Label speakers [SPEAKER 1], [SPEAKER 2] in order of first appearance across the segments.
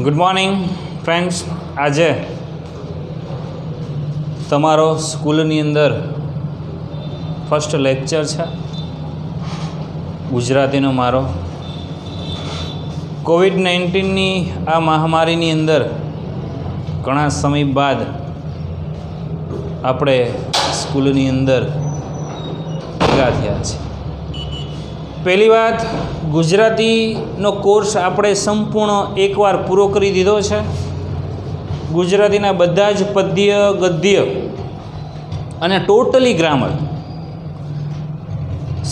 [SPEAKER 1] Good morning friends. આજે તમારો સ્કૂલની અંદર ફર્સ્ટ લેક્ચર છે ગુજરાતીનો મારો. કોવિડ-19ની આ મહામારીની અંદર ઘણા સમય બાદ આપણે સ્કૂલની અંદર ભેગા થયા છે. પહેલી વાત, ગુજરાતીનો કોર્સ આપણે સંપૂર્ણ એકવાર પૂરો કરી દીધો છે. ગુજરાતીના બધા જ પદ્ય, ગદ્ય અને ટોટલી ગ્રામર.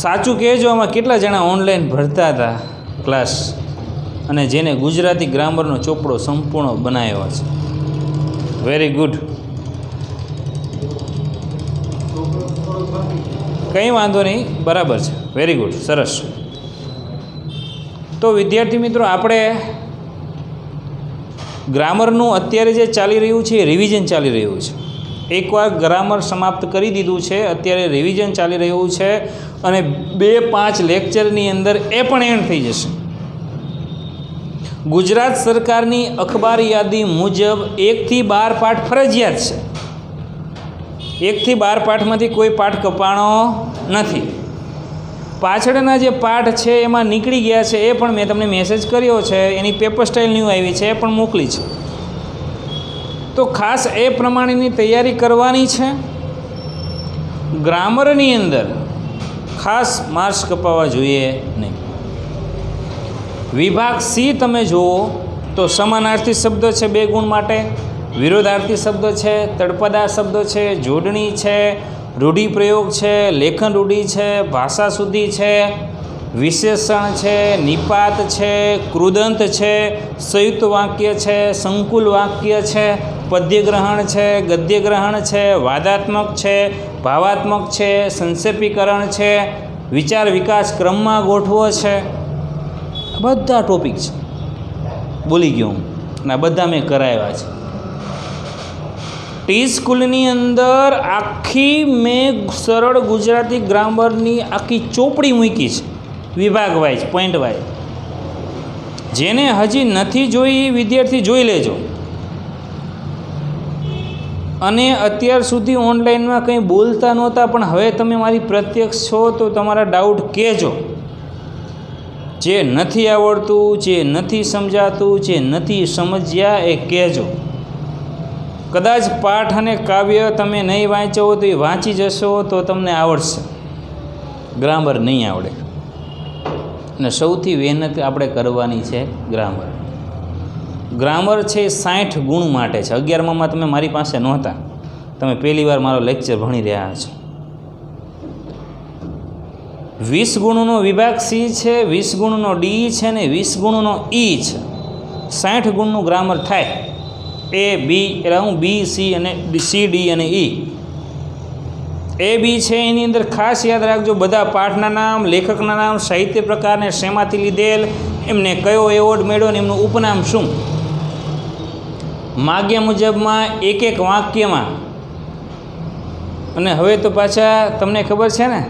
[SPEAKER 1] સાચું કહેજો, આમાં કેટલા જણા ઓનલાઈન ભરતા હતા ક્લાસ અને જેને ગુજરાતી ગ્રામરનો ચોપડો સંપૂર્ણ બનાવ્યો છે? Very good. કંઈ વાંધો નહીં, બરાબર છે. વેરી ગુડ, સરસ. તો વિદ્યાર્થી મિત્રો, આપણે ગ્રામરનું અત્યારે જે ચાલી રહ્યું છે એ રિવિઝન ચાલી રહ્યું છે. એકવાર ગ્રામર સમાપ્ત કરી દીધું છે, અત્યારે રિવિઝન ચાલી રહ્યું છે અને 2-5 લેક્ચરની અંદર એ પણ એન્ડ થઈ જશે. ગુજરાત સરકારની અખબાર યાદી મુજબ 1 થી 12 પાઠ ફરજિયાત છે. 1 થી 12 પાઠમાંથી કોઈ પાઠ કપાણો નથી. પાછળના જે પાઠ છે એમાં નીકળી ગયા છે એ પણ મેં તમને મેસેજ કર્યો છે, એની પેપર સ્ટાઇલ ન્યૂ આવી છે એ પણ મોકલી છે. તો ખાસ એ પ્રમાણેની તૈયારી કરવાની છે. ગ્રામરની અંદર ખાસ માર્ક્સ કપાવવા જોઈએ નહીં. વિભાગ સી તમે જુઓ તો સમાનાર્થી શબ્દ છે 2 ગુણ માટે, વિરોધાર્થી શબ્દ છે, તળપદા શબ્દ છે, જોડણી છે, રૂઢિપ્રયોગ છે, લેખન રૂઢિ છે, ભાષા શુદ્ધિ છે, વિશેષણ છે, નિપાત છે, કૃદંત છે, સંયુક્ત વાક્ય છે, સંકુલ વાક્ય છે, પદ્યગ્રહણ છે, ગદ્યગ્રહણ છે, વાદાત્મક છે, ભાવાત્મક છે, સંક્ષેપીકરણ છે, વિચાર વિકાસ ક્રમમાં ગોઠવો છે. બધા ટોપિક છે, બોલી ગયો હું, અને બધા મેં કરાવ્યા છે. ટી સ્કૂલની અંદર આખી મેં સરળ ગુજરાતી ગ્રામરની આખી ચોપડી મૂકી છે, વિભાગ વાઇઝ, પોઈન્ટ વાઇઝ. જેને હજી નથી જોઈ એ વિદ્યાર્થી જોઈ લેજો. અને અત્યાર સુધી ઓનલાઈનમાં કંઈ બોલતા નહોતા, પણ હવે તમે મારી પ્રત્યક્ષ છો તો તમારા ડાઉટ કહેજો. જે નથી આવડતું, જે નથી સમજાતું, જે નથી સમજ્યા એ કહેજો. કદાચ પાઠ અને કાવ્ય તમે નહીં વાંચો તો એ વાંચી જશો તો તમને આવડશે, ગ્રામર નહીં આવડે. અને સૌથી મહેનત આપણે કરવાની છે ગ્રામર. ગ્રામર છે 60 ગુણ માટે છે. 11માં તમે મારી પાસે નહોતા, તમે પહેલી વાર મારો લેક્ચર ભણી રહ્યા છો. 20 ગુણનો વિભાગ સી છે, 20 ગુણનો ડી છે ને 20 ગુણનો ઈ છે. 60 ગુણનું ગ્રામર થાય. એ બી એટલે હું બી, સી અને સી, ડી અને ઈ. એ બી છે એની અંદર ખાસ યાદ રાખજો બધા પાઠના નામ, લેખકના નામ, સાહિત્ય પ્રકારને શેમાંથી લીધેલ, એમને કયો એવોર્ડ મળ્યો ને એમનું ઉપનામ શું. માગ્યા મુજબમાં એક વાક્યમાં. અને હવે તો પાછા તમને ખબર છે ને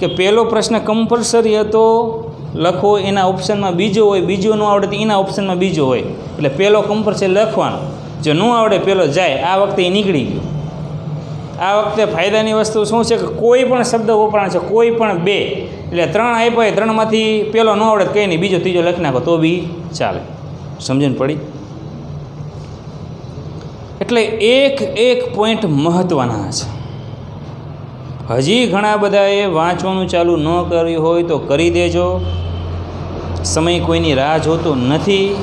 [SPEAKER 1] કે પહેલો પ્રશ્ન કમ્પલસરી હતો, લખો એના ઓપ્શનમાં બીજો હોય, બીજો ન આવડે તો એના ઓપ્શનમાં બીજો હોય. એટલે પહેલો કમ્પલસરી લખવાનો, જો ન આવડે પહેલો જાય. આ વખતે એ નીકળી ગયું. આ વખતે ફાયદાની વસ્તુ શું છે કે કોઈ પણ શબ્દ વપરાણ છે, કોઈ પણ 2 એટલે 3 આપ્યા, 3માંથી પહેલો ન આવડે કંઈ નહીં, બીજો ત્રીજો લખી નાખો તો બી ચાલે. સમજણ પડી? એટલે એક પોઈન્ટ મહત્ત્વના છે. હજી ઘણા બધાએ વાંચવાનું ચાલુ ન કર્યું હોય તો કરી દેજો. સમય કોઈની રાહ જોતો નથી.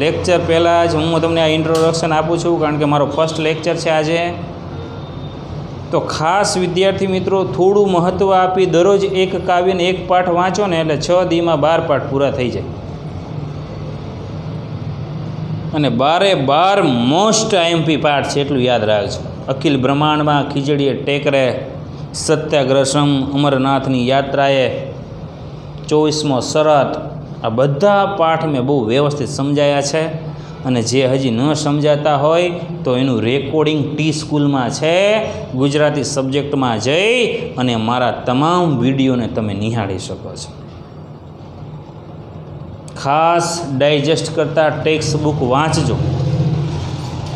[SPEAKER 1] લેક્ચર પહેલાં જ હું તમને આ ઇન્ટ્રોડક્શન આપું છું, કારણ કે મારો ફર્સ્ટ લેક્ચર છે આજે. તો ખાસ વિદ્યાર્થી મિત્રો થોડું મહત્ત્વ આપી દરરોજ એક કાવ્યને 1 પાઠ વાંચો ને એટલે 6 દીમાં 12 પાઠ પૂરા થઈ જાય. અને 12 મોસ્ટ આઈએમપી પાઠ છે, એટલું યાદ રાખજો. અખિલ બ્રહ્માંડમાં ખીજડીએ ટેકરે, સત્યાગ્રસમ, અમરનાથની યાત્રાએ, 24મો શરત, આ બધા પાઠ મેં બહુ વ્યવસ્થિત સમજાયા છે. અને જે હજી ન સમજાતા હોય તો એનું રેકોર્ડિંગ ટી સ્કૂલમાં છે. ગુજરાતી સબ્જેક્ટમાં જઈ અને મારા તમામ વિડીયોને તમે નિહાળી શકો છો. ખાસ ડાયજેસ્ટ કરતાં ટેક્સ્ટ બુક વાંચજો.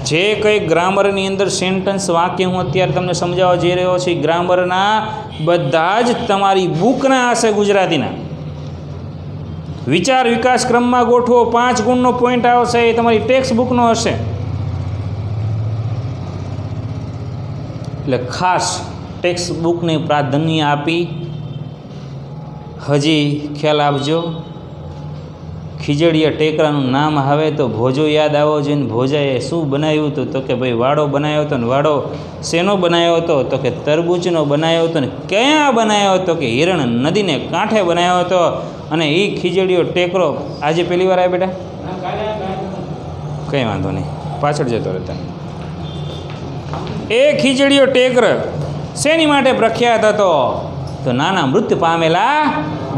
[SPEAKER 1] જે કંઈ ગ્રામરની અંદર સેન્ટન્સ વાક્ય હું અત્યારે તમને સમજાવવા જઈ રહ્યો છું, ગ્રામરના બધા જ તમારી બુકના હશે ગુજરાતીના. વિચાર વિકાસ ક્રમમાં ગોઠવો, 5 ગુણનો પોઈન્ટ આવશે, એ તમારી ટેક્સ્ટ બુકનો હશે. એટલે ખાસ ટેક્સ્ટ બુકને પ્રાધાન્ય આપી હજી ખ્યાલ આપજો. ખીજડીયા ટેકરાનું નામ આવે તો ભોજો યાદ આવો જોઈએ. ને ભોજાએ શું બનાવ્યું હતું? તો કે ભાઈ વાડો બનાવ્યો હતો. ને વાડો શેનો બનાવ્યો હતો? તો કે તરબૂચનો બનાવ્યો હતો. ને ક્યાં બનાવ્યો હતો? કે હિરણ નદીને કાંઠે બનાવ્યો હતો. અને એ ખીજડીયો ટેકરો આજે પહેલી વાર આવ્યા બેટા? કંઈ વાંધો નહીં, પાછળ જતો રહેતા. એ ખીજડીયો ટેકર શેની માટે પ્રખ્યાત હતો? તો નાના મૃત્યુ પામેલા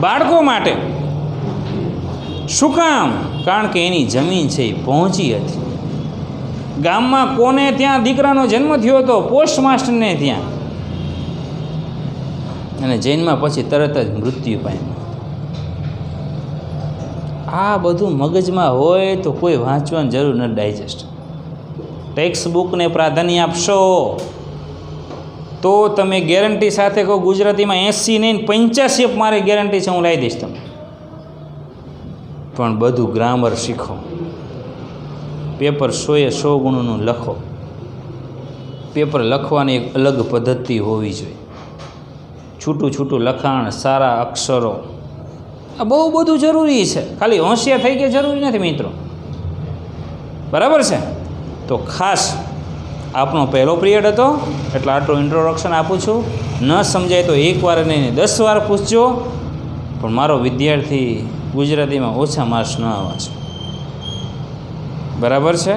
[SPEAKER 1] બાળકો માટે. શું કામ? કારણ કે એની જમીન છે એ પહોંચી હતી. ગામમાં કોને ત્યાં દીકરાનો જન્મ થયો હતો? પોસ્ટ માસ્ટરને ત્યાં. અને જૈનમાં પછી તરત જ મૃત્યુ પામ્યું. આ બધું મગજમાં હોય તો કોઈ વાંચવાની જરૂર નથી. ડાયજેસ્ટ ટેક્સ્ટ બુકને પ્રાધાન્ય આપશો તો તમે ગેરંટી સાથે કહો, ગુજરાતીમાં 80 નહીં 85 મારે ગેરંટી છે, હું લાવી દઈશ તમને. પણ બધું ગ્રામર શીખો. પેપર 100 ગુણનું લખો. પેપર લખવાની એક અલગ પદ્ધતિ હોવી જોઈએ. છૂટું છૂટું લખાણ, સારા અક્ષરો, આ બહુ બધું જરૂરી છે. ખાલી હોશિયાર થઈ ગયા જરૂરી નથી મિત્રો, બરાબર છે? તો ખાસ આપણો પહેલો પિરિયડ હતો એટલે આટલું ઇન્ટ્રોડક્શન આપું છું. ન સમજાય તો 1 વાર નહીં 10 વાર પૂછજો, પણ મારો વિદ્યાર્થી ગુજરાતીમાં ઓછા માર્ક્સ ન આવવા છે, બરાબર છે?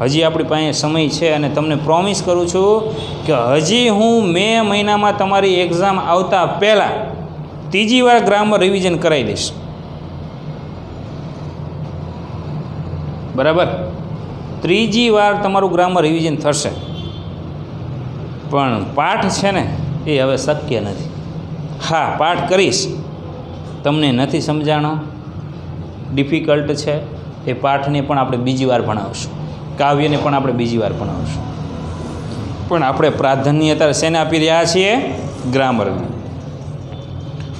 [SPEAKER 1] હજી આપણી પાસે સમય છે અને તમને પ્રોમિસ કરું છું કે હજી હું મે મહિનામાં તમારી એક્ઝામ આવતા પહેલાં 3જી વાર ગ્રામર રિવિઝન કરાવી દઈશ, બરાબર? 3જી વાર તમારું ગ્રામર રિવિઝન થશે. પણ પાઠ છે ને એ હવે શક્ય નથી. હા, પાઠ કરીશ, તમને નથી સમજાણો, ડિફિકલ્ટ છે, એ પાઠને પણ આપણે બીજી વાર ભણાવશું, કાવ્યને પણ આપણે બીજી વાર ભણાવશું. પણ આપણે પ્રાધાન્ય અત્યારે શેને આપી રહ્યા છીએ? ગ્રામરને.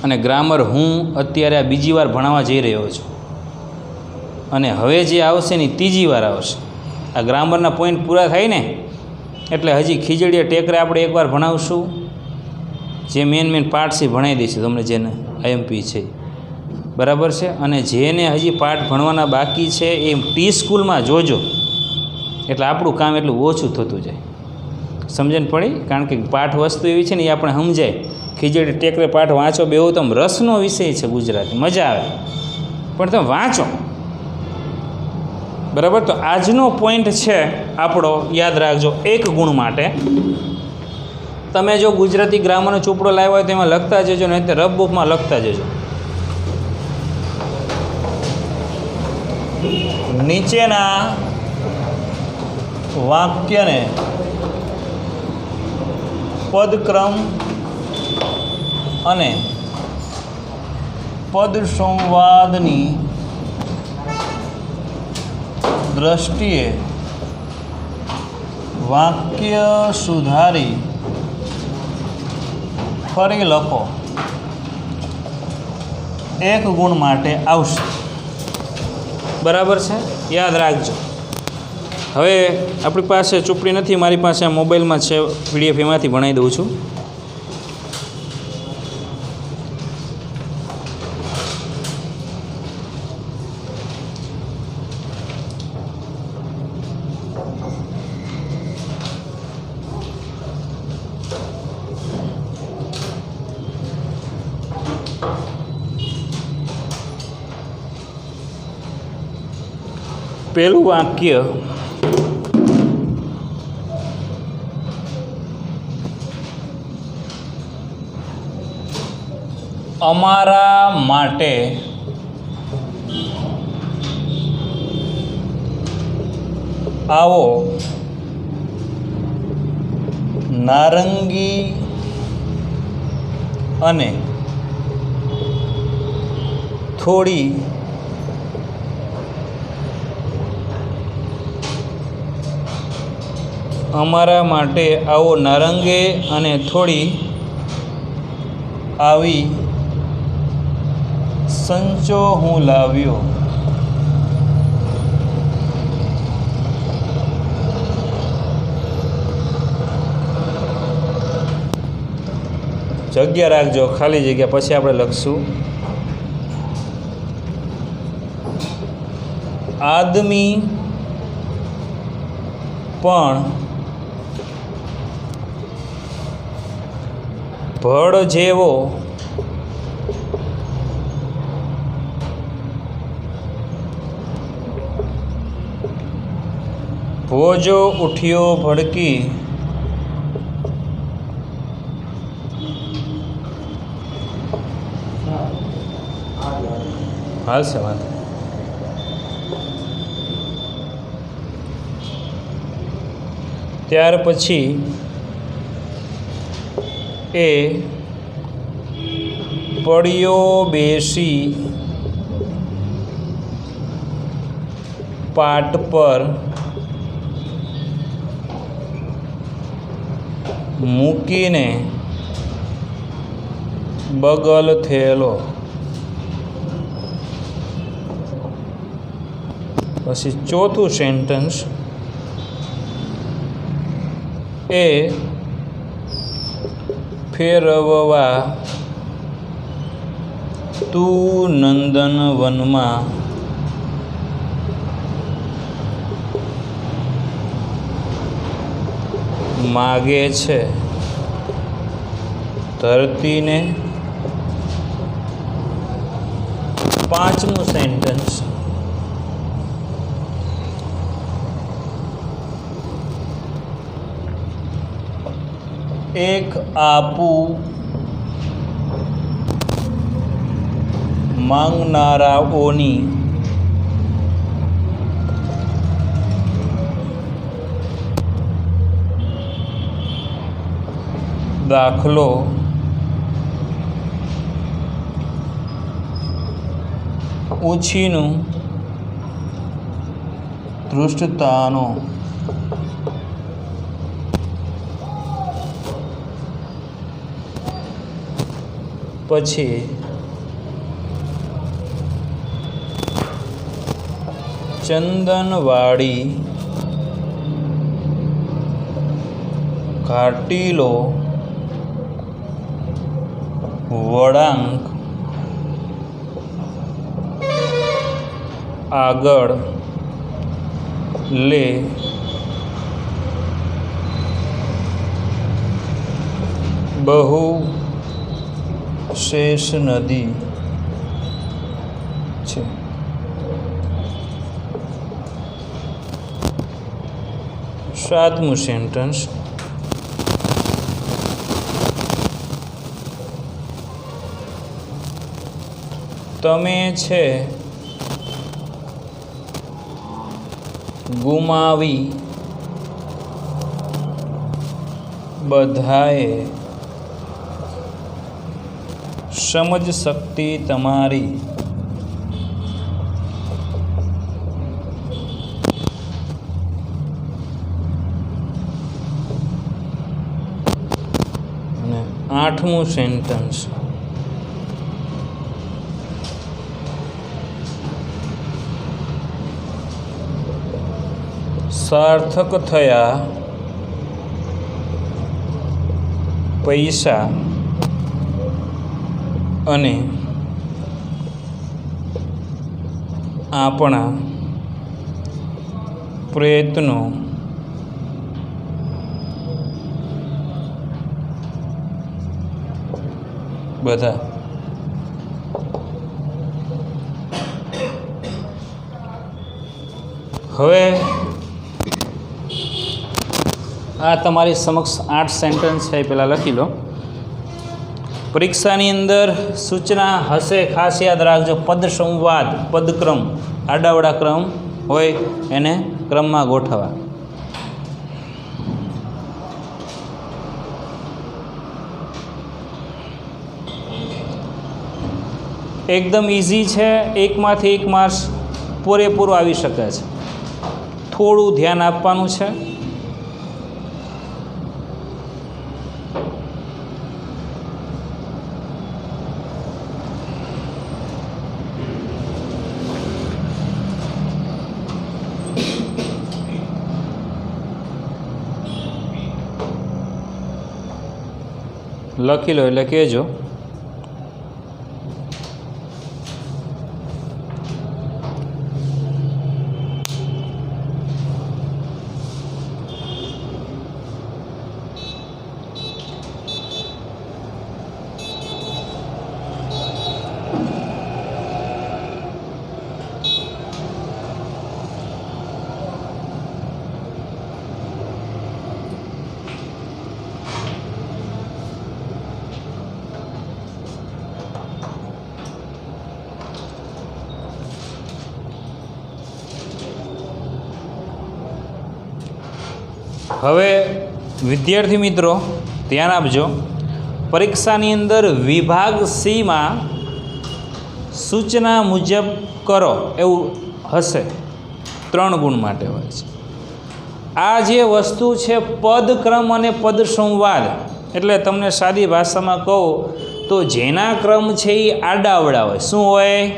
[SPEAKER 1] અને ગ્રામર હું અત્યારે આ બીજી વાર ભણાવવા જઈ રહ્યો છું. અને હવે જે આવશે ને 3જી વાર આવશે. આ ગ્રામરના પોઈન્ટ પૂરા થાય ને એટલે હજી ખીજડીયા ટેકરે આપણે એકવાર ભણાવશું. જે મેન પાઠ છે ભણાવી દઈશું તમને, જેને આઈએમપી છે, બરાબર છે? અને જેને હજી પાઠ ભણવાના બાકી છે એ ટી સ્કૂલમાં જોજો, એટલે આપણું કામ એટલું ઓછું થતું જાય. સમજણ પડી? કારણ કે પાઠ વસ્તુ એવી છે ને એ આપણે સમજાય. ખીજડી ટેકરે પાઠ વાંચો, બેવું તો રસનો વિષય છે ગુજરાતી, મજા આવે, પણ તમે વાંચો, બરાબર? તો આજનો પોઈન્ટ છે આપણો, યાદ રાખજો, 1 ગુણ માટે તમે જો ગુજરાતી ગ્રામરનો ચોપડો લાવ્યો હોય તો એમાં લખતા જજો, નહીં તો રફ બુકમાં લખતા જજો. નીચેના વાક્યને પદક્રમ અને પદ સંવાદની દ્રષ્ટિએ વાક્ય સુધારી ફરી લખો. 1 ગુણ માટે આવશે, બરાબર છે? યાદ રાખજો. હવે આપણી પાસે ચોપડી નથી, મારી પાસે આ મોબાઈલમાં છે, PDF એમાંથી ભણાવી દઉં છું. પહેલું વાક્ય, અમારા માટે આવો નારંગી અને થોડી અમારા માટે આવો નારંગે અને થોડી આવી સંચો હું લાવ્યો. જગ્યા રાખજો, ખાલી જગ્યા પછી આપણે લખશું. આદમી પણ ભળ જેવો ભોજો ઉઠ્યો ભડકી હાલશે વાંધો. ત્યાર પછી એ પડ્યો બેસી પાટ પર મૂકીને બગલ થયેલો. પછી ચોથું સેન્ટન્સ એ ફેરવવા તું નંદનવનમાં માગે છે. ધરતીને. પાંચમું સેન્ટન્સ એક આપું માંગનારાઓની દાખલો ઉછીનું ધૃષ્ટતાનો. પછી ચંદનવાડી ઘાટીલો વળાંક આગળ લે બહુ શેષ નદી છે. સાતમું સેન્ટન્સ તમે છે ગુમાવી બધાએ સમજ શક્તિ તમારી. અને આઠમું સેન્ટન્સ સાર્થક થયા પૈસા અને આપણા પ્રયત્નો બધા. હવે આ તમારી સમક્ષ 8 સેન્ટન્સ છે, એ પહેલાં લખી લો. પરીક્ષાની અંદર સૂચના હશે, ખાસ યાદ રાખજો. પદ સંવાદ, પદક્રમ, આડાવડા ક્રમ હોય એને ક્રમમાં ગોઠવવા. એકદમ ઇઝી છે, એકમાંથી એક માર્ક્સ પૂરેપૂરું આવી શકે છે. થોડું ધ્યાન આપવાનું છે. લખી લો એટલે કહેજો. હવે વિદ્યાર્થી મિત્રો ધ્યાન આપજો. પરીક્ષાની અંદર વિભાગ સીમાં સૂચના મુજબ કરો એવું હશે, 3 ગુણ માટે હોય છે. આ જે વસ્તુ છે પદક્રમ અને પદ સંવાદ, એટલે તમને સાદી ભાષામાં કહું તો જેના ક્રમ છે એ આડાઅવળા હોય. શું હોય?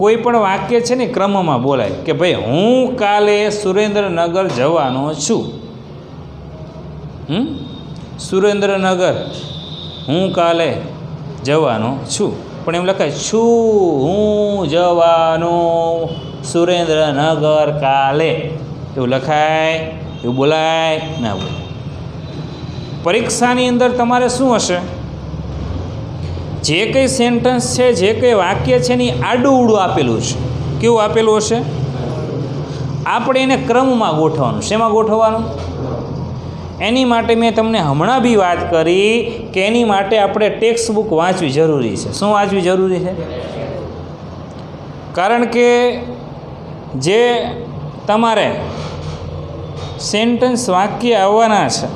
[SPEAKER 1] કોઈ પણ વાક્ય છે ને ક્રમમાં બોલાય કે ભાઈ હું કાલે સુરેન્દ્રનગર જવાનો છું. સુરેન્દ્રનગર હું કાલે જવાનો છું, પણ એમ લખાય છું હું જવાનો સુરેન્દ્રનગર કાલે, એવું લખાય? એવું બોલાય ના બોલાય. પરીક્ષાની અંદર તમારે શું હશે? જે કંઈ સેન્ટન્સ છે, જે કંઈ વાક્ય છે ને આડું ઉડું આપેલું છે. કેવું આપેલું હશે? આપણે એને ક્રમમાં ગોઠવવાનું. શેમાં ગોઠવવાનું? એની માટે મેં તમને હમણાં બી વાત કરી કે એની માટે આપણે ટેક્સ્ટ બુક વાંચવી જરૂરી છે. શું વાંચવી જરૂરી છે? કારણ કે જે તમારે સેન્ટન્સ વાક્ય આવવાના છે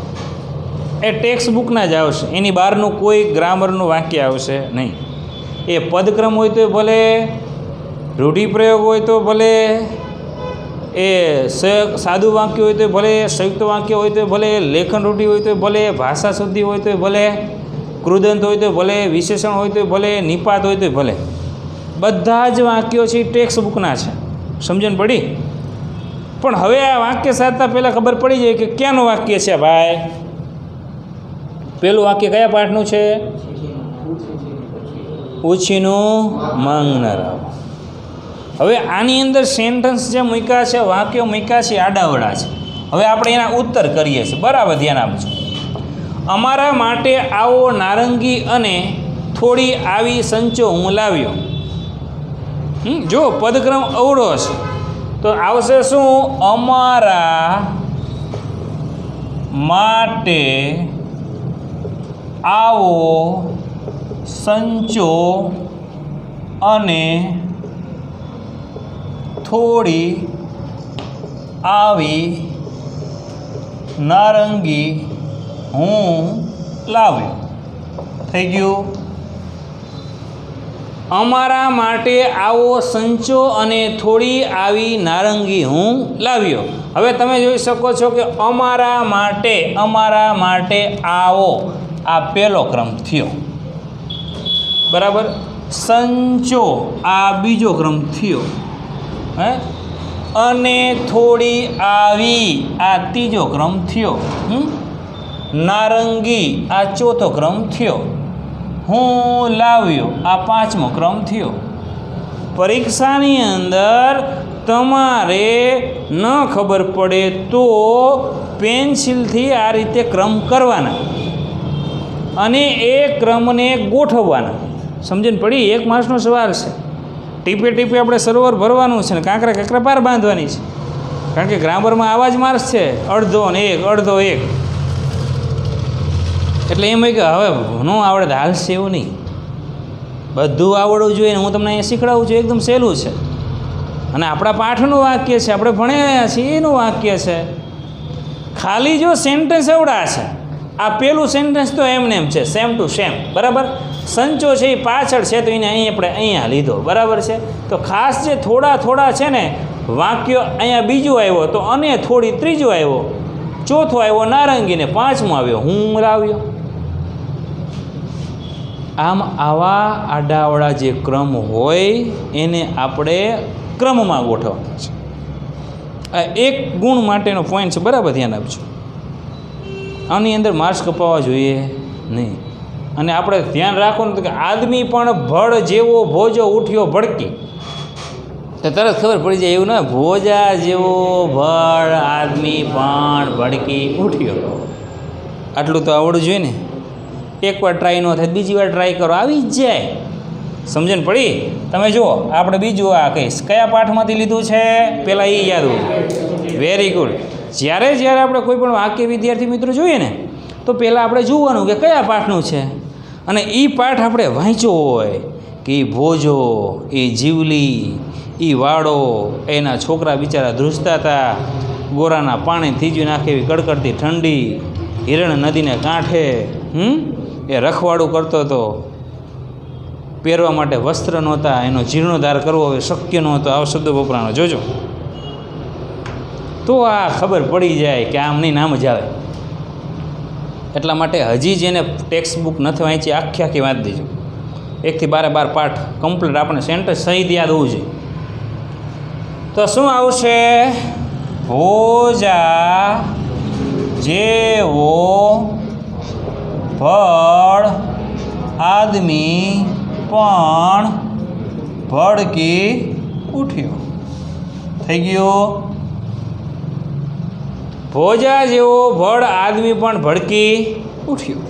[SPEAKER 1] એ ટેક્સ્ટ બુકના જ આવશે. એની બહારનું કોઈ ગ્રામરનું વાક્ય આવશે નહીં. એ પદક્રમ હોય તો ભલે, રૂઢિપ્રયોગ હોય તો ભલે, એ સાદું વાક્ય હોય તો ભલે, સંયુક્ત વાક્ય હોય તો ભલે, લેખન રૂઢિ હોય તો ભલે, ભાષા શુદ્ધિ હોય તો ભલે, કૃદંત હોય તો ભલે, વિશેષણ હોય તો ભલે, નિપાત હોય તો ભલે, બધા જ વાક્યો છે એ ટેક્સ્ટ બુકના છે. સમજણ પડી? પણ હવે આ વાક્ય સાધતા પહેલાં ખબર પડી જાય કે ક્યાંનું વાક્ય છે ભાઈ. પેલું વાક્ય કયા પાઠનું છે? ઉછીનું માંગનારા. હવે આની અંદર સેન્ટન્સ જે મૂક્યા છે, વાક્યો મૂક્યા છે આડાવડા છે. હવે આપણે એના ઉત્તર કરીએ છીએ. બરાબર ધ્યાન આપજો. અમારા માટે આવો નારંગી અને થોડી આવી સંચો હું લાવ્યો. જો પદક્રમ અવળો છે તો આવશે શું? અમારા માટે આવો સંચો અને થોડી આવી નારંગી હું લાવ્યો. થઈ ગયું? અમારા માટે આવો સંચો અને થોડી આવી નારંગી હું લાવ્યો. હવે તમે જોઈ શકો છો કે અમારા માટે આવો આ પહેલો ક્રમ થયો. બરાબર? સંચો આ બીજો ક્રમ થયો. હે? અને થોડી આવી આ ત્રીજો ક્રમ થયો. નારંગી આ ચોથો ક્રમ થયો. હું લાવ્યો આ પાંચમો ક્રમ થયો. પરીક્ષાની અંદર તમારે ન ખબર પડે તો પેન્સિલથી આ રીતે ક્રમ કરવાના અને એ ક્રમને ગોઠવવાના. સમજણ પડી? 1 માર્ક્સનો સવાલ છે. ટીપે ટીપે આપણે સરોવર ભરવાનું છે ને કાંકરા કાંકરા પાર બાંધવાની છે. કારણ કે ગ્રામરમાં આવા જ માર્ક્સ છે, અડધો ને 1, અડધો 1. એટલે એમ કે હવે ન આવડે તો હાલશે એવું નહીં, બધું આવડવું જોઈએ ને હું તમને અહીંયા શીખડાવું છું. એકદમ સહેલું છે અને આપણા પાઠનું વાક્ય છે, આપણે ભણ્યા છીએ એનું વાક્ય છે. ખાલી જો સેન્ટેન્સ એવડા છે. આ પેલું સેન્ટેન્સ તો એમને એમ છે, સેમ ટુ સેમ. બરાબર? સંચો છે એ પાછળ છે તો એને અહીં આપણે અહીંયા લીધો. બરાબર છે? તો ખાસ જે થોડા છે ને વાક્યો, અહીંયા બીજું આવ્યો તો અને થોડી ત્રીજો આવ્યો, ચોથો આવ્યો નારંગીને, પાંચમો આવ્યો હું લાવ્યો. આમ આવા આડાવડા જે ક્રમ હોય એને આપણે ક્રમમાં ગોઠવવાના છે. આ 1 ગુણ માટેનો પોઈન્ટ છે. બરાબર ધ્યાન આપજો. આની અંદર માર્ક્સ કપાવવા જોઈએ નહીં. અને આપણે ધ્યાન રાખવાનું કે આદમી પણ ભળ જેવો ભોજો ઉઠ્યો ભડકી, તો તરત ખબર પડી જાય એવું ના, ભોજા જેવો ભળ આદમી પણ ભડકી ઉઠ્યો. આટલું તો આવડવું જોઈએ ને. એકવાર ટ્રાય ન થાય બીજી વાર ટ્રાય કરો, આવી જ જાય. સમજણ પડી? તમે જુઓ આપણે બીજું આ કહીશ કયા પાઠમાંથી લીધું છે, પહેલાં એ યાદ હોય. Very good. જ્યારે આપણે કોઈ પણ વાક્ય વિદ્યાર્થી મિત્રો જોઈએ ને, તો પહેલાં આપણે જોવાનું કે કયા પાઠનું છે, અને એ પાઠ આપણે વાંચ્યો હોય કે એ ભોજો, એ જીવલી, એ વાળો, એના છોકરા બિચારા ધ્રુજતા હતા, ગોરાના પાણી થીજવી નાખે એવી કડકડતી ઠંડી, હિરણ નદીને કાંઠે એ રખવાડું કરતો હતો, પહેરવા માટે વસ્ત્ર નહોતા, એનો જીર્ણોદ્ધાર કરવો હવે શક્ય નહોતો, આવો શબ્દો વપરાનો જોજો. તો આ ખબર પડી જાય કે આમ નહીં નામ જ આવે. એટલા માટે હજી જેને ટેક્સ્ટ બુક નથી વાંચી આખી વાંચ દેજો. 1 થી 12 પાઠ કમ્પ્લીટ આપણે સેન્ટેન્સ સહિત યાદ હોવું જોઈએ. તો શું આવશે? ભોજા જેવો ભળ આદમી પણ ભડકી ઉઠ્યો. થઈ ગયો? ભોજા જેવો ભળ આદમી પણ ભડકી ઉઠ્યો.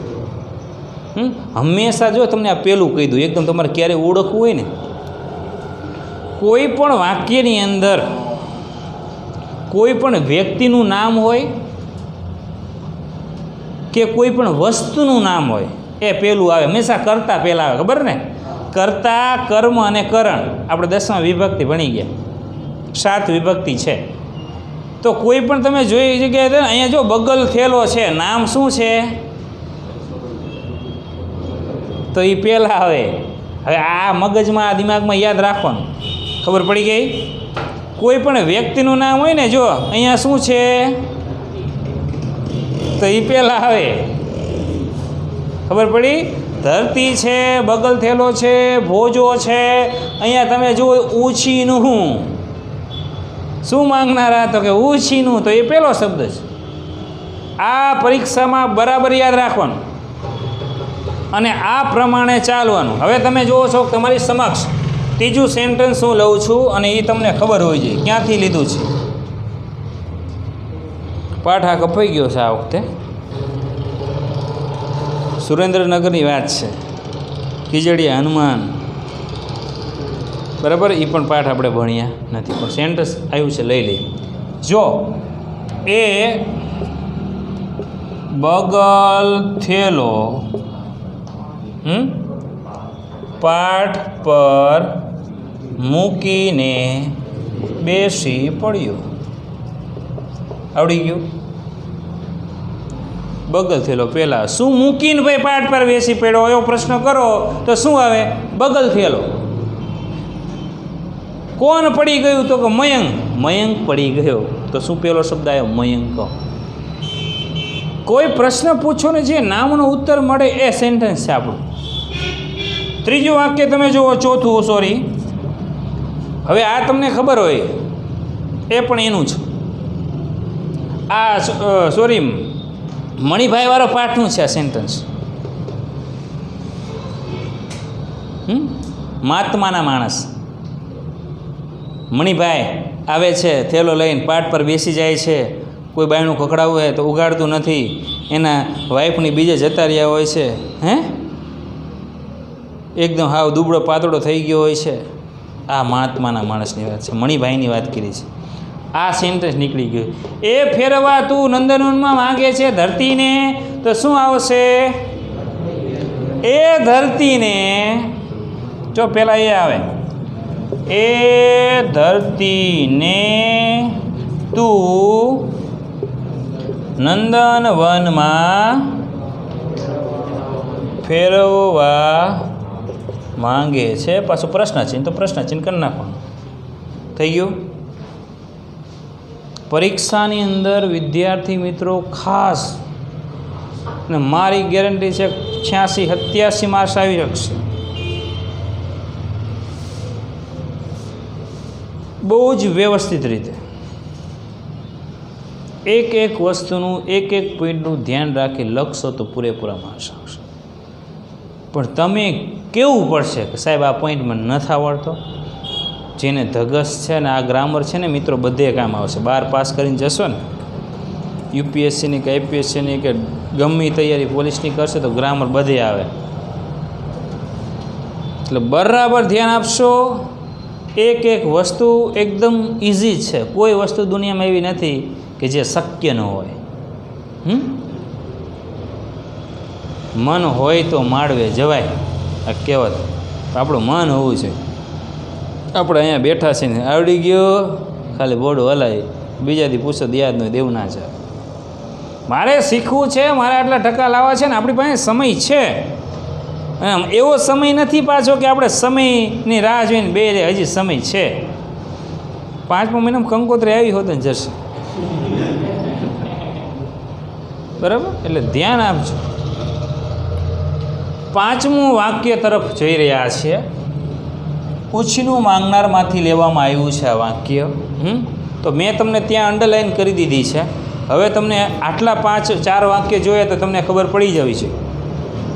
[SPEAKER 1] હંમેશા જો તમને આ પહેલું કહી દઉં, એકદમ તમારે ક્યારે ઓળખવું હોય ને, કોઈ પણ વાક્યની અંદર કોઈ પણ વ્યક્તિનું નામ હોય કે કોઈ પણ વસ્તુનું નામ હોય, એ પહેલું આવે. હંમેશા કરતા પહેલાં આવે. ખબર ને? કર્તા, કર્મ અને કરણ. આપણે 10મા વિભક્તિ ભણી ગયા, 7 વિભક્તિ છે. તો કોઈ પણ તમે જોઈ જગ્યાએ અહીંયા જો બગલ થેલો છે, નામ શું છે? તો એ પહેલાં આવે. હવે આ મગજમાં દિમાગમાં યાદ રાખવાનું. ખબર પડી ગઈ? કોઈ પણ વ્યક્તિનું નામ હોય ને, જો અહીંયા શું છે તો એ પહેલાં આવે. ખબર પડી? ધરતી છે, બગલ થેલો છે, ભોજો છે. અહીંયા તમે જુઓ ઊંચીનું, શું માંગનારા? તો કે ઊંચીનું. તો એ પહેલો શબ્દ છે. આ પરીક્ષામાં બરાબર યાદ રાખવાનું અને આ પ્રમાણે ચાલવાનું. હવે તમે જુઓ છો તમારી સમક્ષ ત્રીજું સેન્ટેન્સ હું લઉં છું અને એ તમને ખબર હોવી જોઈએ ક્યાંથી લીધું છે. પાઠ આ કપાઈ ગયો છે આ વખતે. સુરેન્દ્રનગરની વાત છે, ખીજડીયા હનુમાન. બરાબર? એ પણ પાઠ આપણે ભણ્યા નથી, પણ સેન્ટેન્સ આવ્યું છે, લઈ લઈએ. જો એ બગલ થેલો પાઠ પર મૂકીને બેસી પડ્યો. આવડી ગયું? બગલ થેલો પહેલાં શું મૂકીને ભાઈ પાઠ પર બેસી પડ્યો એવો પ્રશ્ન કરો તો શું આવે? બગલ થેલો. કોણ પડી ગયું? તો કે મયંક. મયંક પડી ગયો. તો શું પહેલો શબ્દ આવ્યો? મયંક. કોઈ પ્રશ્ન પૂછો ને જે નામનો ઉત્તર મળે એ સેન્ટેન્સ છે આપણું. ત્રીજું વાક્ય તમે જુઓ, ચોથું, સોરી. હવે આ તમને ખબર હોય એ પણ એનું છે. આ સોરી મણિભાઈવાળો પાઠનું છે આ સેન્ટેન્સ. મહાત્માના માણસ મણિભાઈ આવે છે, થેલો લઈને પાઠ પર બેસી જાય છે. કોઈ બાયણું ખખડાવવું હોય તો ઉગાડતું નથી, એના વાઈફની બીજે જતા રહ્યા હોય છે. એકદમ હાવ દુબળો પાતળો થઈ ગયો હોય છે. આ મહાત્માના માણસની વાત છે, મણિભાઈની વાત કરી છે. આ સેન્ટેન્સ નીકળી ગયું. એ ફેરવા તું નંદનવનમાં માંગે છે ધરતીને, તો શું આવશે? એ ધરતીને. જો પહેલાં એ આવે, એ ધરતીને તું નંદનવનમાં ફેરવવા માંગે છે. પાછું પ્રશ્નચિહ્ન, તો પ્રશ્નચિહ્ન કરી નાખવાનું. થઈ ગયું? પરીક્ષાની અંદર વિદ્યાર્થી મિત્રો ખાસ, અને મારી ગેરંટી છે 86-87 માર્ક્સ આવી શકશે. બહુ જ વ્યવસ્થિત રીતે એક એક વસ્તુનું એક એક પોઈન્ટનું ધ્યાન રાખી લખશો તો પૂરેપૂરા માર્ક્સ આવશે. પણ તમે કેવું પડશે કે સાહેબ આ પોઈન્ટ મને નથી આવડતો. જેને ધગસ છે ને આ ગ્રામર છે ને મિત્રો બધે કામ આવશે. 12 પાસ કરીને જશો ને યુપીએસસીની કે આઈપીએસસીની કે ગમે તૈયારી પોલીસની કરશે તો ગ્રામર બધે આવે. એટલે બરાબર ધ્યાન આપશો. એક એક વસ્તુ એકદમ ઇઝી છે. કોઈ વસ્તુ દુનિયામાં એવી નથી કે જે શક્ય ન હોય. મન હોય તો માળવે જવાય આ કહેવત. આપણું મન હોવું છે. આપણે અહીંયા બેઠા છીએ ને આવડી ગયો ખાલી બોર્ડ હલાય, બીજાથી પૂછો યાદ ન દેવું ના છે. મારે શીખવું છે, મારે આટલા ટકા લાવવા છે ને આપણી પાસે સમય છે. એવો સમય નથી પાછો કે આપણે સમયની રાહ જોઈને બે રે. હજી સમય છે. 5મા મહિનામાં કંકોત્રી આવી હોત ને જશે. બરાબર? એટલે ધ્યાન આપજો. 5મું વાક્ય તરફ જઈ રહ્યા છીએ. ઉછીનું માંગનારમાંથી લેવામાં આવ્યું છે આ વાક્ય. તો મેં તમને ત્યાં અંડરલાઈન કરી દીધી છે. હવે તમને આટલા 4 વાક્ય જોઈએ તો તમને ખબર પડી જવી છે.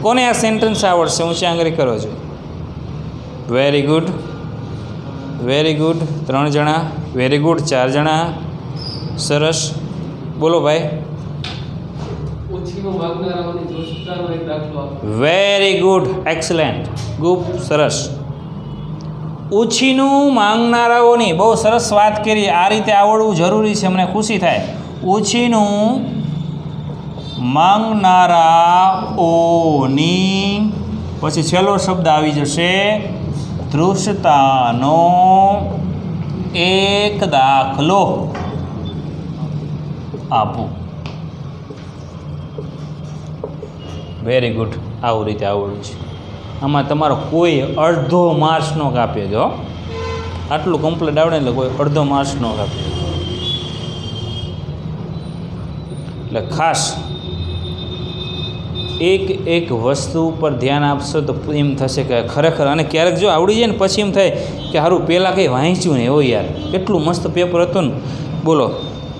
[SPEAKER 1] કોને આ સેન્ટેન્સ આવડશે? ઊંચી આંગળી કરો છો. Very good, very good. 3 જણા. Very good. 4 જણા. સરસ. બોલો ભાઈ. વેરી ગુડ, એક્સલન્ટ, ગુડ, સરસ. ઉછીનું માંગનારાઓની, બહુ સરસ વાત કરી. આ રીતે આવડવું જરૂરી છે, મને ખુશી થાય. ઉછીનું માંગનારાઓની પછી છેલ્લો શબ્દ આવી જશે ધૃષ્ટતાનો એક દાખલો આપો. Very good. આવું રીતે આવડવું છે. આમાં તમારો કોઈ અડધો માર્ક્સ ન કાપે જો. આટલું કમ્પ્લીટ આવડે એટલે કોઈ અડધો માર્ક્સ ન કાપે. એટલે ખાસ એક વસ્તુ પર ધ્યાન આપશો તો એમ થશે કે ખરેખર. અને ક્યારેક જો આવડી જાય ને પછી એમ થાય કે સારું પહેલાં કંઈ વાંચ્યું ને એવું યાર કેટલું મસ્ત પેપર હતું ને. બોલો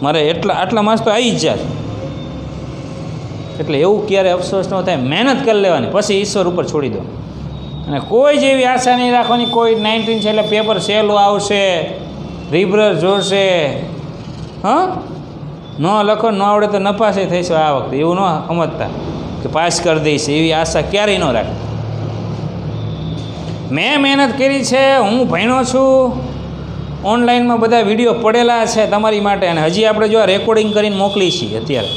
[SPEAKER 1] મારે આટલા માર્ક્સ તો આવી જ જાય. એટલે એવું ક્યારે અફસોસ ન થાય. મહેનત કરી લેવાની, પછી ઈશ્વર ઉપર છોડી દો. અને કોઈ જેવી આશા નહીં રાખવાની. COVID-19 છે એટલે પેપર સહેલું આવશે, રિબ્રર જોશે. ન લખો ન આવડે તો નપાસે થઈશું આ વખતે. એવું ન સમજતા કે પાસ કરી દઈશ એવી આશા ક્યારેય ન રાખે. મેં મહેનત કરી છે, હું ભણ્યો છું. ઓનલાઈનમાં બધા વિડીયો પડેલા છે તમારી માટે. અને હજી આપણે જો આ રેકોર્ડિંગ કરીને મોકલી છીએ અત્યારે.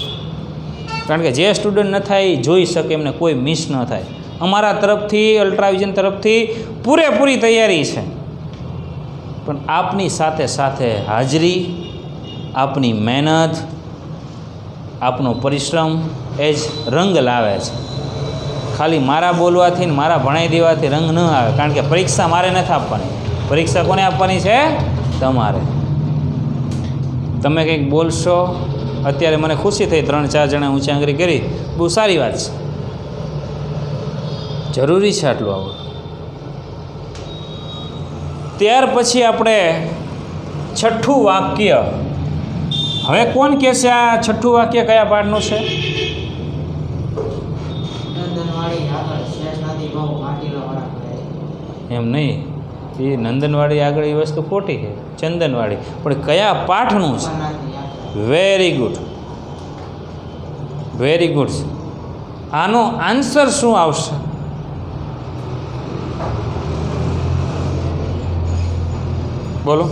[SPEAKER 1] કારણ કે જે સ્ટુડન્ટ ન થાય એ જોઈ શકે, એમને કોઈ મિસ ન થાય. અમારા તરફથી, અલ્ટ્રાવિઝન તરફથી પૂરેપૂરી તૈયારી છે. પણ આપની સાથે સાથે હાજરી, આપની મહેનત, આપનો પરિશ્રમ એ જ રંગ લાવે છે. ખાલી મારા બોલવાથી ને મારા ભણાઈ દેવાથી રંગ ન આવે. કારણ કે પરીક્ષા મારે નથી આપવાની. પરીક્ષા કોને આપવાની છે? તમારે. તમે કંઈક બોલશો. અત્યારે મને ખુશી થઈ 3-4 જણા ઊંચી આંગળી કરી. બહુ સારી વાત છે. જરૂરી છે આટલું આવડવું. ત્યાર પછી આપણે 6થું વાક્ય. હવે કોણ કહેશે આ 6થું વાક્ય કયા પાઠનું છે? એમ નહીં, એ નંદનવાડી આગળ એ વસ્તુ ખોટી છે. ચંદનવાડી. પણ કયા પાઠનું છે? Very good, very good. આનો આન્સર શું આવશે? બોલો.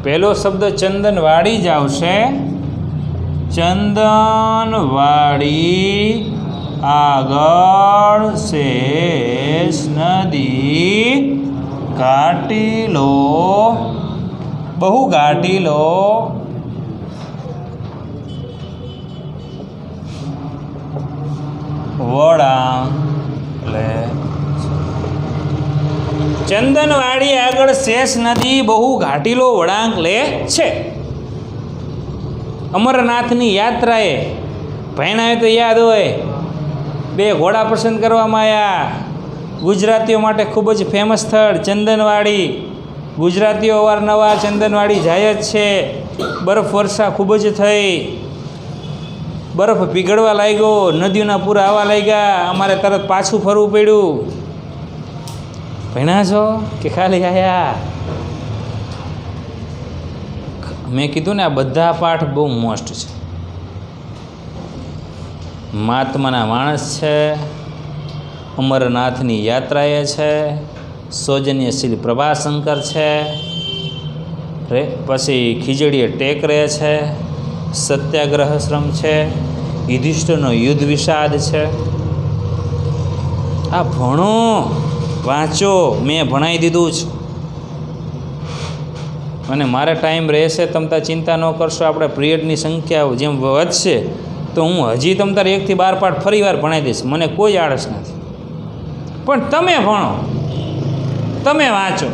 [SPEAKER 1] પહેલો શબ્દ ચંદનવાડી જ આવશે. ચંદનવાડી આગળ શેષ નદી ઘાટીલો, બહુ ઘાટીલો વળાંક લે. ચંદનવાડી આગળ શેષ નદી બહુ ઘાટીલો વળાંક લે છે. અમરનાથની યાત્રાએ ભણાય તો યાદ હોય, 2 ઘોડા પસંદ કરવામાં આવ્યા. ગુજરાતીઓ માટે ખૂબ જ ફેમસ સ્થળ ચંદનવાડી. ગુજરાતીઓ અવારનવાર ચંદનવાડી જાય જ છે. બરફ વર્ષા ખૂબ જ થઈ. બરફ પીગળવા લાગ્યો, નદીઓના પૂર આવવા લાગ્યા, અમારે તરત પાછું ફરવું પડ્યું. ભણ્યા છો કે ખાલી આયા? મેં કીધું ને આ બધા પાઠ બહુ મોસ્ટ છે. મહાત્માના માણસ છે, અમરનાથની યાત્રાએ છે, સૌજન્યશીલ પ્રભાશંકર છે, પછી ખીજડીએ ટેકરે છે, સત્યાગ્રહ શ્રમ છે, યુધિષ્ઠિરનો યુદ્ધ વિષાદ છે. આ ભણો, વાંચો, મેં ભણાવી દીધું છે. અને મારે ટાઈમ રહેશે, તમ તાર ચિંતા ન કરશો. આપણે પિરિયડની સંખ્યા જેમ વધશે તો હું હજી તમ તાર 1 થી 12 પાઠ ફરી વાર ભણાવી દઈશ. મને કોઈ આળસ નથી. પણ તમે ભણો, તમે વાંચો.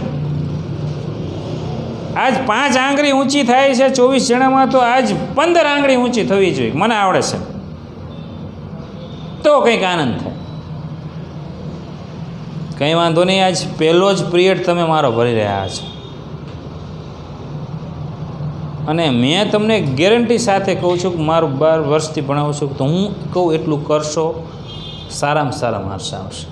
[SPEAKER 1] આજ 5 આંગળી ઊંચી થાય છે 24 જણામાં, તો આજ 15 આંગળી ઊંચી થવી જોઈએ. મને આવડે છે તો કંઈક આનંદ થાય. કંઈ વાંધો નહીં. આજ પહેલો જ પિરિયડ તમે મારો ભરી રહ્યા છો. અને મેં તમને ગેરંટી સાથે કહું છું કે મારું 12 વર્ષથી ભણાવું છું, તો હું કહું એટલું કરશો, સારામાં સારા માર્ક્સ આવશે.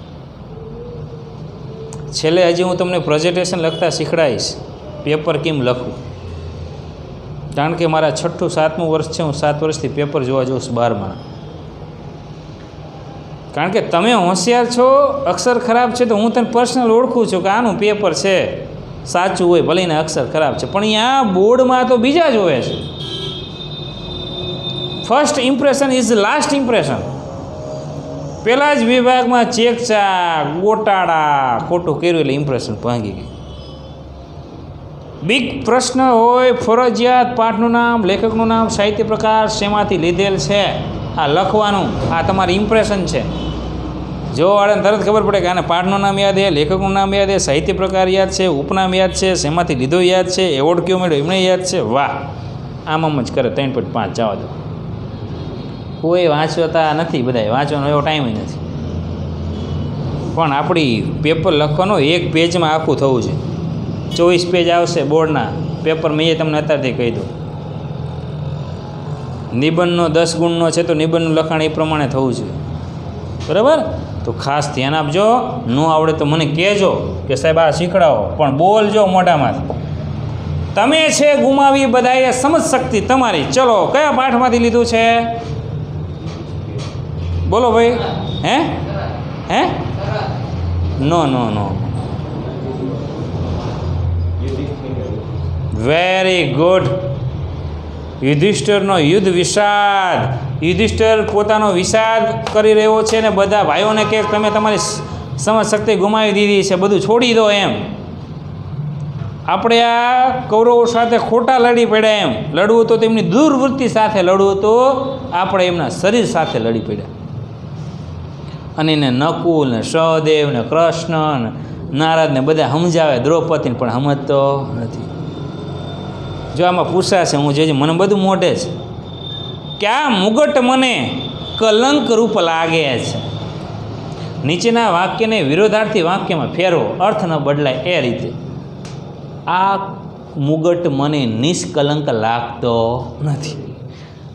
[SPEAKER 1] છેલ્લે હજી હું તમને પ્રેઝન્ટેશન લખતા શીખડાવીશ, પેપર કેમ લખવું. કારણ કે મારા 6ઠું 7મું વર્ષ છે, હું 7 વર્ષથી પેપર જોવા જાઉં છું 12માં. કારણ કે તમે હોશિયાર છો, અક્ષર ખરાબ છે તો હું તને પર્સનલ ઓળખું છું કે આનું પેપર છે, સાચું હોય ભલે ને અક્ષર ખરાબ છે, પણ અહીંયા બોર્ડમાં તો બીજા જ હોય છે. First impression is last impression. પહેલા જ વિભાગમાં ચેકચાક, ગોટાળા, ખોટું કર્યું એટલે ઇમ્પ્રેશન ભાંગી ગઈ. બિગ પ્રશ્ન હોય, ફરજિયાત પાઠનું નામ, લેખકનું નામ, સાહિત્ય પ્રકાર, શેમાંથી લીધેલ છે, આ લખવાનું. આ તમારી ઇમ્પ્રેશન છે. જો વાળાને તરત ખબર પડે કે આને પાઠનું નામ યાદ છે, લેખકનું નામ યાદ છે, સાહિત્ય પ્રકાર યાદ છે, ઉપનામ યાદ છે, શેમાંથી લીધો યાદ છે, એવોર્ડ કયો મળ્યો એમને યાદ છે, વાહ, આમ જ કરે. 3.5 જવા દો. કોઈ વાંચતા નથી, બધાય વાંચવાનો એવો ટાઈમ નથી. પણ આપણી પેપર લખવાનો 1 પેજમાં આખું થવું છે. 24 પેજ આવશે બોર્ડના પેપર. મેં એ તમને અત્યારથી કહી દઉં. નિબંધનો 10 ગુણનો છે તો નિબંધનું લખાણ એ પ્રમાણે થવું જોઈએ. બરાબર? તો ખાસ ધ્યાન આપજો. ન આવડે તો મને કહેજો કે સાહેબ આ શીખડાવો, પણ બોલજો મોઢામાંથી. તમે છે ગુમાવી બધાએ સમજ શક્તિ તમારી. ચલો, કયા પાઠમાંથી લીધું છે? બોલો ભાઈ. હે નો વેરી ગુડ. યુધિષ્ઠિરનો યુદ્ધ વિષાદ. યુધિષ્ઠિર પોતાનો વિષાદ કરી રહ્યો છે ને બધા ભાઈઓને કહે તમે તમારી સમજ શક્તિ ગુમાવી દીધી છે, બધું છોડી દો એમ. આપણે આ કૌરવો સાથે ખોટા લડી પડ્યા. એમ લડવું તો તેમની દુર્વૃત્તિ સાથે લડવું તો આપણે એમના શરીર સાથે લડી પડ્યા. અને એને નકુલ ને સહદેવ ને કૃષ્ણ ને નારદ ને બધા સમજાવે, દ્રૌપદીને પણ સમજતો નથી. જો આમાં પૂછાશે, હું જે મને બધું મોઢે છે કે આ મુગટ મને કલંક રૂપ લાગે છે. નીચેના વાક્યને વિરોધાર્થી વાક્યમાં ફેરવો, અર્થ ન બદલાય એ રીતે. આ મુગટ મને નિષ્કલંક લાગતો નથી.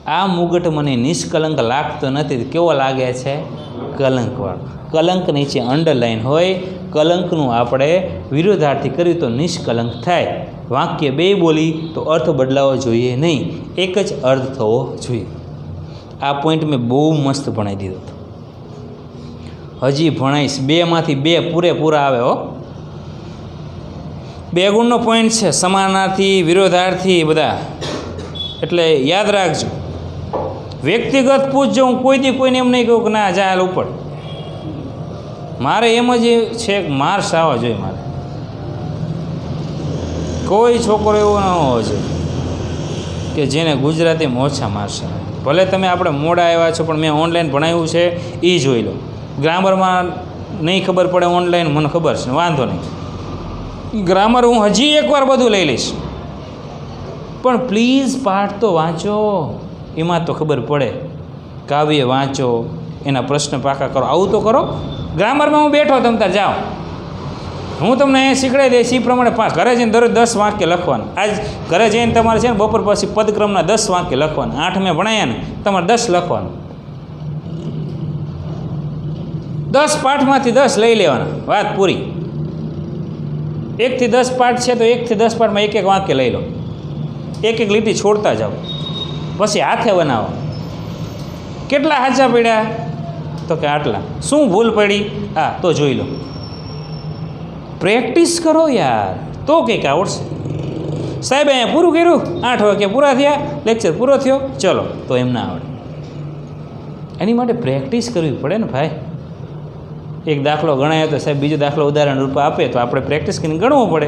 [SPEAKER 1] આ મુગટ મને નિષ્કલંક લાગતો નથી. કેવો લાગે છે? કલંકવાળો. કલંક નીચે અંડરલાઈન હોય. કલંકનું આપણે વિરોધાર્થી કર્યું તો નિષ્કલંક થાય. વાક્ય 2 બોલી તો અર્થ બદલાવો જોઈએ નહીં, એક જ અર્થ થવો જોઈએ. આ પોઈન્ટ મેં બહુ મસ્ત ભણાવી દીધો હતો. હજી ભણાવીશ. 2 માંથી 2 પૂરેપૂરા આવે હો. 2 ગુણનો પોઈન્ટ છે, સમાનાર્થી, વિરોધાર્થી બધા. એટલે યાદ રાખજો. વ્યક્તિગત પૂછજો. હું કોઈ દી કોઈને એમ નહીં કહું કે ના જા હાલ ઉપર. મારે એમ જ છે કે માર્ક્સ આવવા જોઈએ. મારે કોઈ છોકરો એવો ન હોવો જોઈએ કે જેને ગુજરાતીમાં ઓછા માર્ક્સ આવે. ભલે તમે આપણે મોડા આવ્યા છો, પણ મેં ઓનલાઈન ભણાવ્યું છે એ જોઈ લો. ગ્રામરમાં નહીં ખબર પડે ઓનલાઈન, મને ખબર છે, વાંધો નહીં. ગ્રામર હું હજી એકવાર બધું લઈ લઈશ. પણ પ્લીઝ પાઠ તો વાંચો, એમાં તો ખબર પડે. કાવ્ય વાંચો, એના પ્રશ્ન પાકા કરો. આવું તો કરો. ગ્રામરમાં હું બેઠો, તમ તાર જાઓ. હું તમને અહીંયા શીખડાવી દઈશ એ પ્રમાણે ઘરે જઈને દરરોજ 10 વાક્ય લખવાનું. આજ ઘરે જઈને તમારે છે ને બપોર પછી પદક્રમના 10 વાક્ય લખવાના. 8 મેં ભણાયા ને તમારે 10 લખવાનું. 10 પાઠમાંથી 10 લઈ લેવાના, વાત પૂરી. 1 થી 10 પાઠ છે તો 1 થી 10 પાઠમાં એક વાક્ય લઈ લો, એક લીટી છોડતા જાઓ, પછી હાથે બનાવો. કેટલા સાચા પડ્યા? તો કે આટલા. શું ભૂલ પડી? હા, તો જોઈ લો. પ્રેક્ટિસ કરો યાર, તો કંઈક આવડશે. સાહેબ અહીંયા પૂરું કર્યું, 8 વાગ્યા પૂરા થયા, લેક્ચર પૂરો થયો, ચલો, તો એમ ના આવડે. એની માટે પ્રેક્ટિસ કરવી પડે ને ભાઈ. એક દાખલો ગણાયો તો સાહેબ બીજો દાખલો ઉદાહરણ રૂપ આપે તો આપણે પ્રેક્ટિસ કરીને ગણવો પડે.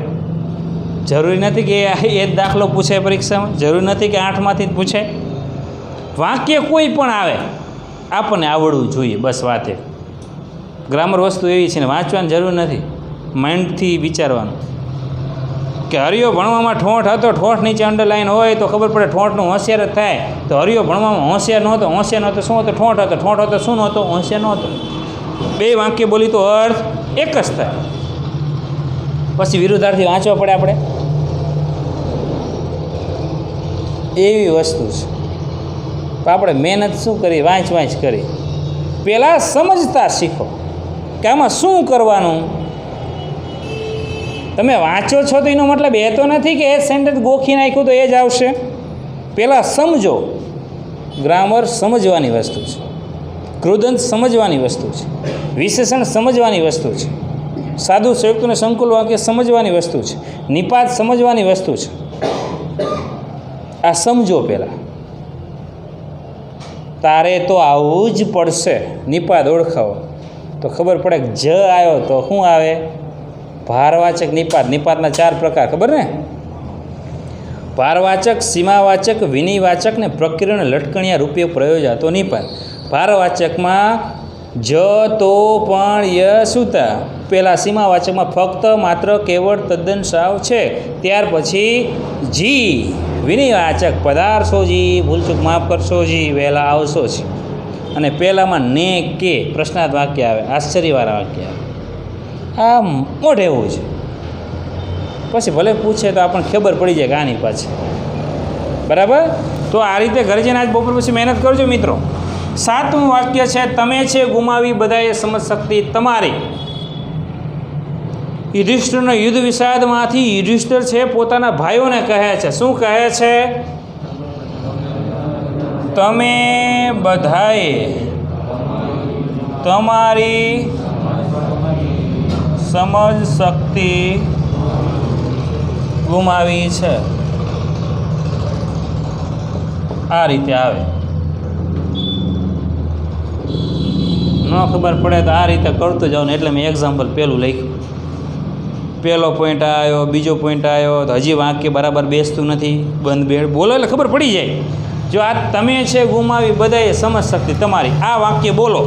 [SPEAKER 1] જરૂરી નથી કે એ જ દાખલો પૂછે પરીક્ષામાં, જરૂરી નથી કે 8માંથી જ પૂછે. વાક્ય કોઈ પણ આવે આપણને આવડવું જોઈએ, બસ વાત એ. ગ્રામર વસ્તુ એવી છે ને, વાંચવાની જરૂર નથી, માઇન્ડથી વિચારવાનું. કે હરિયો ભણવામાં ઠોંઠ હતો, ઠોંઠ નીચે અંડરલાઈન હોય તો ખબર પડે ઠોંઠનું હોશિયાર જ થાય. તો હરિયો ભણવામાં હોશિયાર નહોતો, હોશિયાર નહોતો શું હતો? ઠોંઠ હતો, ઠોંઠ હતો શું નહોતો? હોશિયાર નહોતો. 2 વાક્ય બોલી તો અર્થ એક જ થાય. પછી વિરુદ્ધાર્થી વાંચવા પડે આપણે, એવી વસ્તુ છે. તો આપણે મહેનત શું કરી? વાંચ કરી. પહેલાં સમજતા શીખો કે આમાં શું કરવાનું. તમે વાંચો છો તો એનો મતલબ એ તો નથી કે એ સેન્ટેન્સ ગોખી નાખ્યું તો એ જ આવશે. પહેલાં સમજો. ગ્રામર સમજવાની વસ્તુ છે, કૃદંત સમજવાની વસ્તુ છે, વિશેષણ સમજવાની વસ્તુ છે, સાદું સંયુક્ત અને સંકુલ વાક્ય સમજવાની વસ્તુ છે, નિપાત સમજવાની વસ્તુ છે. આ સમજો પહેલાં. તારે તો આવવું જ પડશે. નિપાત ઓળખાવો તો ખબર પડે કે જ આવ્યો તો શું આવે? ભારવાચક નિપાત. નિપાતના 4 પ્રકાર ખબર ને? ભારવાચક, સીમાવાચક, વિનિવાચક ને પ્રકિરણ લટકણિયા રૂપે પ્રયોજાતો નિપાત. ભારવાચકમાં જ, તો, પણ, ય, સુતા. પહેલાં સીમાવાચકમાં ફક્ત, માત્ર, કેવળ, તદ્દન, સાવ છે. ત્યાર પછી જી. વિનિવાચક પધારશો જી, ભૂલચૂક માફ કરશો જી, વહેલા આવશો જી. અને પહેલાંમાં ને, કે પ્રશ્નાર્થ વાક્ય આવે, આશ્ચર્યવાળા વાક્ય આવે. આ મોઢે એવું છે. પછી ભલે પૂછે તો આપણને ખબર પડી જાય કે આની પાછી. બરાબર? તો આ રીતે ઘરે જઈને આજ બપોર પછી મહેનત કરજો મિત્રો. 7મું વાક્ય છે, તમે છે ગુમાવી બધાએ સમજ શક્તિ તમારી. યુધિષ્ઠિરના યુદ્ધ વિષાદમાંથી યુધિષ્ઠિર છે પોતાના ભાઈઓને કહે છે. શું કહે છે? તમે બધાએ તમારી સમજ શક્તિ ગુમાવી છે. આ રીતે આવે. ન ખબર પડે તો આ રીતે કરતું જાઉં ને, એટલે મેં એક્ઝામ્પલ પહેલું લખ્યું. પહેલો પોઈન્ટ આવ્યો, બીજો પોઈન્ટ આવ્યો, તો હજી વાક્ય બરાબર બેસતું નથી. બંધ બેડ બોલો એટલે ખબર પડી જાય. જો આ તમે છે ગુમાવી બધાએ સમજ શક્તિ તમારી, આ વાક્ય બોલો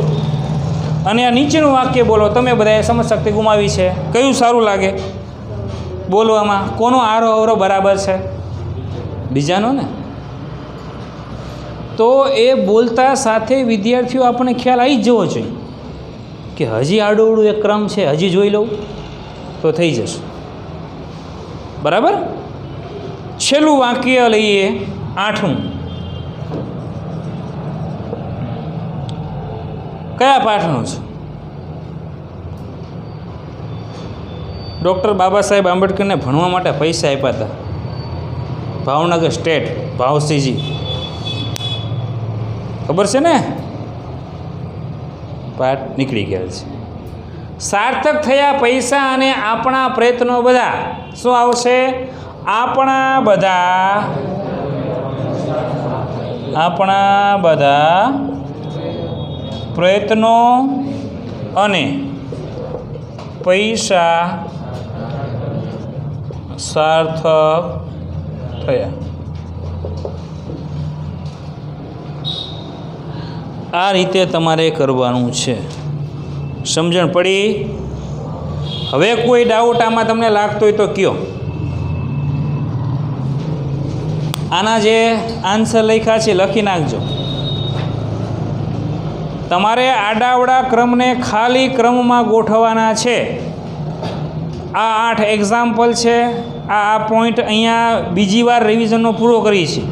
[SPEAKER 1] અને આ નીચેનું વાક્ય બોલો, તમે બધાએ સમજ શક્તિ ગુમાવી છે. કયું સારું લાગે બોલવામાં? કોનો આરો અવરો બરાબર છે? બીજાનો ને. તો એ બોલતા સાથે વિદ્યાર્થીઓ આપણને ખ્યાલ આવી જ જવો જોઈએ કે હજી આડોવડું એક ક્રમ છે, હજી જોઈ લઉં તો થઈ જશે. બરાબર? છેલ્લું વાક્ય લઈએ, 8મું. કયા પાઠનું છે? ડૉક્ટર બાબા સાહેબ આંબેડકરને ભણવા માટે પૈસા આપ્યા હતા. ભાવનગર સ્ટેટ, ભાવસીજી. ખબર છે ને? પાઠ નીકળી ગયા છે. સાર્થક થયા પૈસા અને આપણા પ્રયત્નો બધા. શું આવશે? આપણા બધા પ્રયત્નો અને પૈસા સાર્થક થયા. આ રીતે તમારે કરવાનું છે. સમજણ પડી? હવે કોઈ ડાઉટ આમાં તમને લાગતો હોય તો કયો. આના જે આન્સર લખ્યા છે લખી નાખજો. તમારે આડાવડા ક્રમને ખાલી ક્રમમાં ગોઠવવાના છે. આ 8 એક્ઝામ્પલ છે. આ પોઈન્ટ અહીંયા બીજી વાર રિવિઝનનો પૂરો કરી છે.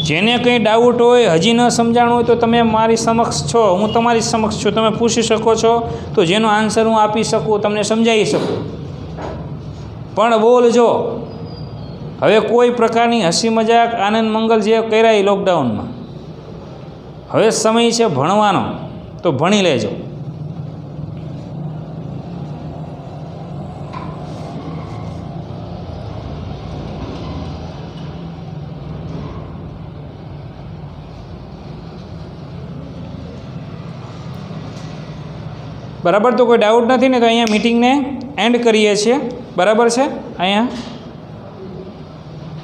[SPEAKER 1] જેને કંઈ ડાઉટ હોય, હજી ન સમજાણું હોય તો તમે મારી સમક્ષ છો, હું તમારી સમક્ષ છું, તમે પૂછી શકો છો. તો જેનો આન્સર હું આપી શકું, તમને સમજાવી શકું. પણ બોલજો, હવે કોઈ પ્રકારની હસી મજાક આનંદ મંગલ જે કર્યા એ લોકડાઉનમાં, હવે સમય છે ભણવાનો, તો ભણી લેજો. બરાબર? તો કોઈ ડાઉટ નથી ને? તો અહીંયા મીટિંગને એન્ડ કરીએ છીએ. બરાબર છે? અહીંયા